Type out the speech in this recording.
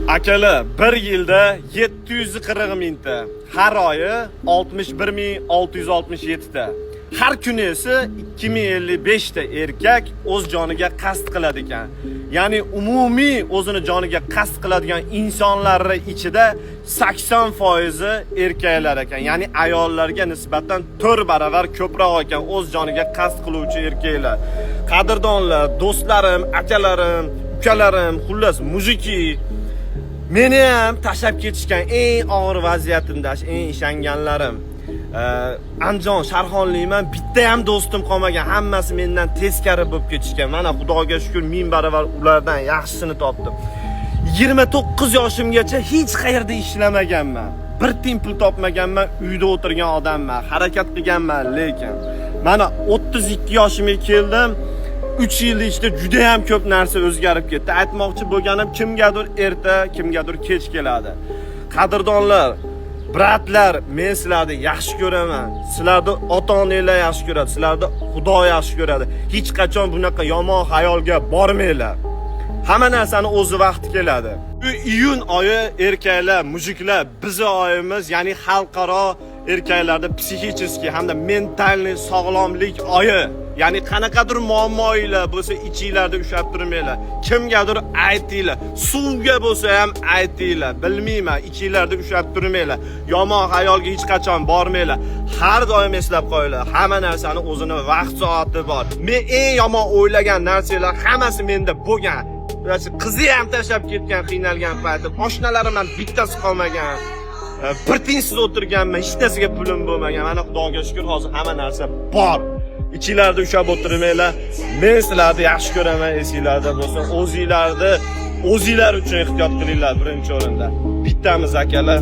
Akalar, bir yilda 740 mingta, har oyi 61667 ta. Har kuni esa 2055 ta erkak o'z joniga qasd qiladi ekan. Ya'ni umumiy o'zini joniga qasd qiladigan insonlar ichida 80% erkaklar ekan. Ya'ni ayollarga nisbatan 4 baravar ko'proq ekan o'z joniga qasd qiluvchi erkaklar. Qadrdonlar, do'stlarim, akalarim, ukalarim, xullas mujiki meni ham tashlab ketishgan eng og'ir vaziyatimda, eng ishonganlarim. Andijon Sharxonlikman, bitta ham do'stim qolmagan, hammasi mendan teskari bo'lib ketishgan. Mana Xudoga shukr, ming baravar ulardan yaxshisini topdim. 29 yoshimgacha hech qayerda ishlamaganman. Bir tiyin pul topmaganman, uyda o'tirgan odamman, harakat qilganman, lekin mana 32 yoshimga keldim. 3 yil ichida juda ham ko'p narsa o'zgarib ketdi. Aytmoqchi bo'lganim, kimgadir erta, kimgadir kech keladi. Qadrdonlar, bratlar, men sizlarni yaxshi ko'raman. Sizlarni ota-onalar yaxshi ko'radi, sizlarni Xudo yaxshi ko'radi. Hech qachon bunaqa yomon xayolga bormanglar. Hamma narsani o'z vaqti keladi. Bu iyun oyi erkaklar, mujiklar, bizning oyimiz, ya'ni xalqaro erkaklarda psixический hamda mentalniy sog'lomlik oyi. Ya'ni qanaqadir muammolar bo'lsa, ichingizda ushlab turmanglar. Kimgadir aytinglar. Suvga bo'lsa ham aytinglar. Bilmayman, ichingizda ushlab turmanglar. Yomon xayolga hech qachon bormanglar. Har doim eslab qo'yinglar. Hamma narsani o'zini vaqt soati bor. Men eng yomon o'ylagan narsalar hammasi menda bo'lgan. Qizi ham tashlab ketgan, qiynalgan paytim, oshnalarim ham bittasi qolmagan. Bir tiyinsiz o'tirganman, hech narsaga pulim bo'lmagan. Mana Xudoga shukr, hozir hamma narsa bor. İçilerde ushlab o'tirmanglar. Men sizlarni yaxshi ko'raman, esingizda bo'lsin. O'zingizlar uchun ehtiyot qilinglar birinchi o'rinda. Bittamiz akalar.